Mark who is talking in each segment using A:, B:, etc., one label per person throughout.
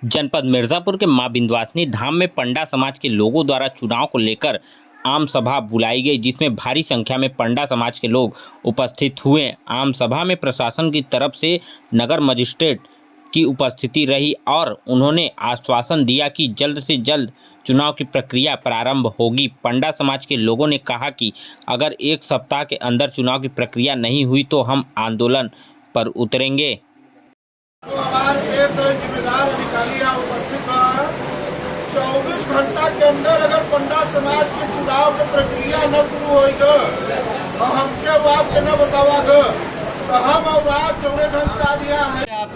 A: जनपद मिर्जापुर के मां विंध्यवासिनी धाम में पंडा समाज के लोगों द्वारा चुनाव को लेकर आम सभा बुलाई गई, जिसमें भारी संख्या में पंडा समाज के लोग उपस्थित हुए। आम सभा में प्रशासन की तरफ से नगर मजिस्ट्रेट की उपस्थिति रही और उन्होंने आश्वासन दिया कि जल्द से जल्द चुनाव की प्रक्रिया प्रारंभ होगी। पंडा समाज के लोगों ने कहा कि अगर एक सप्ताह के अंदर चुनाव की प्रक्रिया नहीं हुई तो हम आंदोलन पर उतरेंगे।
B: तो हमारे जिम्मेदार अधिकारी यहाँ उपस्थित है। 24 घंटा के अंदर अगर पंडा समाज के चुनाव की प्रक्रिया न शुरू होगी तो हमके आपके न बतावा तो हम और आप जोड़े ढंग से आ दिया है।
C: आप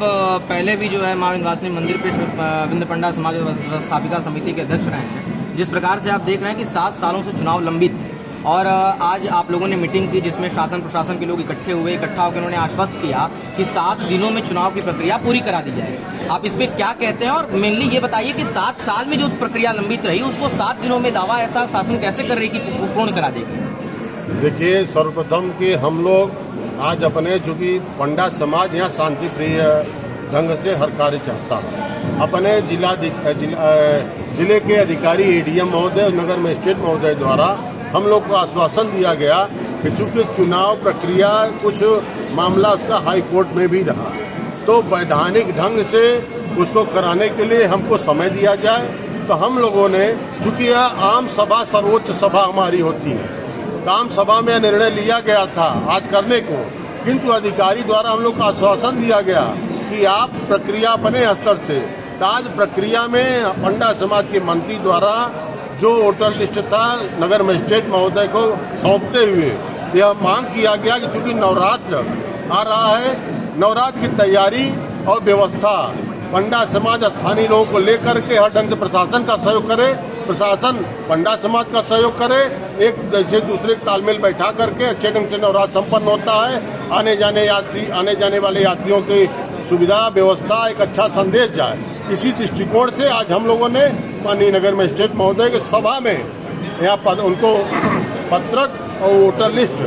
C: पहले भी जो है मां विंध्यवासिनी मंदिर पे विंध्य पंडा समाज व्यवस्थापिका समिति के अध्यक्ष रहे हैं। जिस प्रकार से आप देख रहे हैं कि 7 सालों से चुनाव लंबित और आज आप लोगों ने मीटिंग की जिसमें शासन प्रशासन के लोग इकट्ठा होकर उन्होंने आश्वस्त किया कि 7 दिनों में चुनाव की प्रक्रिया पूरी करा दी जाए। आप इस पे क्या कहते हैं और मेनली ये बताइए कि 7 साल में जो प्रक्रिया लंबित रही उसको 7 दिनों में दावा ऐसा शासन कैसे कर रही कि पूर्ण करा देगी?
D: देखिए, सर्वप्रथम कि हम लोग आज अपने चूंकि पंडा समाज यहाँ शांति प्रिय ढंग से हर कार्य चाहता है। अपने जिले के अधिकारी एडीएम महोदय और नगर मजिस्ट्रेट महोदय द्वारा हम लोग को आश्वासन दिया गया कि चूंकि चुनाव प्रक्रिया कुछ मामला उसका हाई कोर्ट में भी रहा तो वैधानिक ढंग से उसको कराने के लिए हमको समय दिया जाए। तो हम लोगों ने चूंकि यह आम सभा सर्वोच्च सभा हमारी होती है, आम सभा में निर्णय लिया गया था आज करने को, किंतु अधिकारी द्वारा हम लोग को आश्वासन दिया गया कि आप प्रक्रिया अपने स्तर से आज प्रक्रिया में पंडा समाज के मंत्री द्वारा जो वोटर लिस्ट था नगर मजिस्ट्रेट महोदय को सौंपते हुए यह मांग किया गया कि चूंकि नवरात्र आ रहा है, नवरात्र की तैयारी और व्यवस्था पंडा समाज स्थानीय लोगों को लेकर के हर ढंग से प्रशासन का सहयोग करे, प्रशासन पंडा समाज का सहयोग करे, एक जैसे दूसरे तालमेल बैठा करके अच्छे ढंग से नवरात्र संपन्न होता है। आने जाने वाले यात्रियों की सुविधा व्यवस्था एक अच्छा संदेश जाए, इसी दृष्टिकोण से आज हम लोगों ने माननीय नगर मजिस्ट्रेट महोदय की सभा में यहाँ उनको पत्रक और वोटर लिस्ट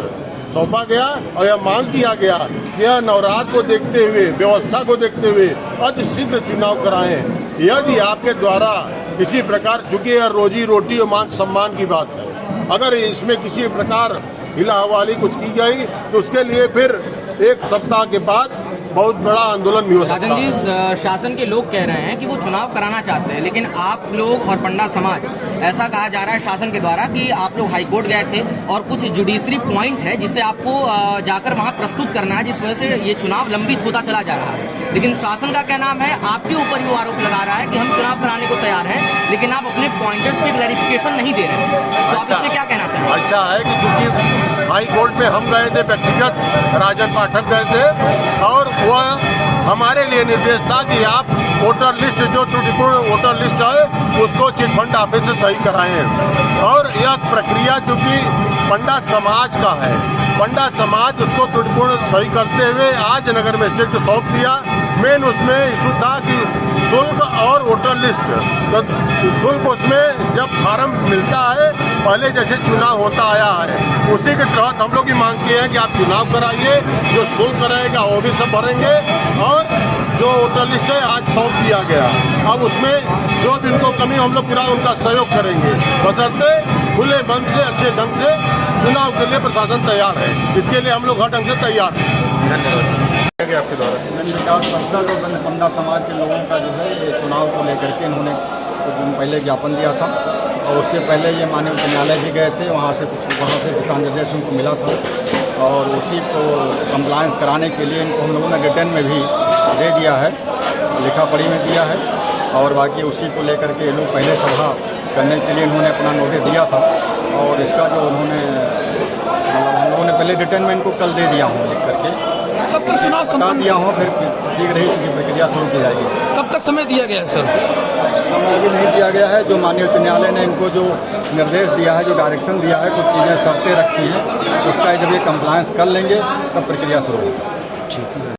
D: सौंपा गया और यह मांग किया गया कि यह नवरात्र को देखते हुए व्यवस्था को देखते हुए अति शीघ्र चुनाव कराएं। यदि आपके द्वारा किसी प्रकार, चूंकि यह रोजी रोटी और मान सम्मान की बात है, अगर इसमें किसी प्रकार हिला हवाली कुछ की गई तो उसके लिए फिर एक सप्ताह के बाद बहुत बड़ा आंदोलन भी हो सकता है।
C: राजन जी, शासन के लोग कह रहे हैं कि वो चुनाव कराना चाहते हैं, लेकिन आप लोग और पंडा समाज ऐसा कहा जा रहा है शासन के द्वारा कि आप लोग हाईकोर्ट गए थे और कुछ जुडिशरी पॉइंट है जिसे आपको जाकर वहां प्रस्तुत करना है, जिस वजह से ये चुनाव लंबित होता चला जा रहा है। लेकिन शासन का क्या नाम है, आपके ऊपर वो आरोप लगा रहा है कि हम चुनाव कराने को तैयार हैं, लेकिन आप अपने पॉइंटर्स पे क्लैरिफिकेशन नहीं दे रहे हैं। तो आप इसमें क्या कहना चाहेंगे?
D: अच्छा है कि चूंकि हाई कोर्ट में हम गए थे, व्यक्तिगत राजन पाठक गए थे और वह हमारे लिए निर्देश था कि आप वोटर लिस्ट जो त्रुटिपूर्ण वोटर लिस्ट है उसको चिटफंड ऑफिस से सही कराएं। और यह प्रक्रिया चूंकि पंडा समाज का है, पंडा समाज उसको त्रुटिपूर्ण सही करते हुए आज नगर मजिस्ट्रेट को सौंप दिया। मेन उसमें इशू था कि शुल्क और वोटर लिस्ट, तो शुल्क उसमें जब फार्म मिलता है पहले जैसे चुनाव होता आया है उसी के तहत हम लोग की मांग की है कि आप चुनाव कराइए, जो शुल्क रहेगा वो भी सब भरेंगे और जो वोटर लिस्ट है आज सौंप दिया गया। अब उसमें जो भी उनको कमी हम लोग पूरा उनका सहयोग करेंगे, बशर्ते खुले मन से अच्छे ढंग से चुनाव के लिए प्रशासन तैयार है। इसके लिए हम लोग हर ढंग से तैयार हैं।
B: धन्यवाद। आपके द्वारा परिषद और पंडा समाज के लोगों का जो है ये चुनाव को लेकर के इन्होंने कुछ दिन पहले ज्ञापन दिया था और उससे पहले ये माननीय उच्च न्यायालय भी गए थे, वहाँ से दिशा निर्देश उनको मिला था और उसी को कंप्लायंस कराने के लिए इनको हम लोगों ने रिटर्न में भी दे दिया है, लिखा पढ़ी में दिया है और बाकी उसी को लेकर के लोग पहले सभा करने के लिए इन्होंने अपना नोटिस दिया था और इसका जो उन्होंने हम लोगों ने पहले रिटर्न में इनको कल दे दिया हूँ लिख करके,
E: कब तक चुनाव
D: बता दिया हूँ, फिर ठीक रही इसकी प्रक्रिया शुरू की जाएगी।
E: कब तक समय दिया गया है सर?
D: समय अभी नहीं दिया गया है, जो माननीय उच्च न्यायालय ने इनको जो निर्देश दिया है, जो डायरेक्शन दिया है, कुछ चीज़ें शर्तें रखी हैं, उसका जब ये कंप्लायंस कर लेंगे तब प्रक्रिया शुरू होगी। ठीक है।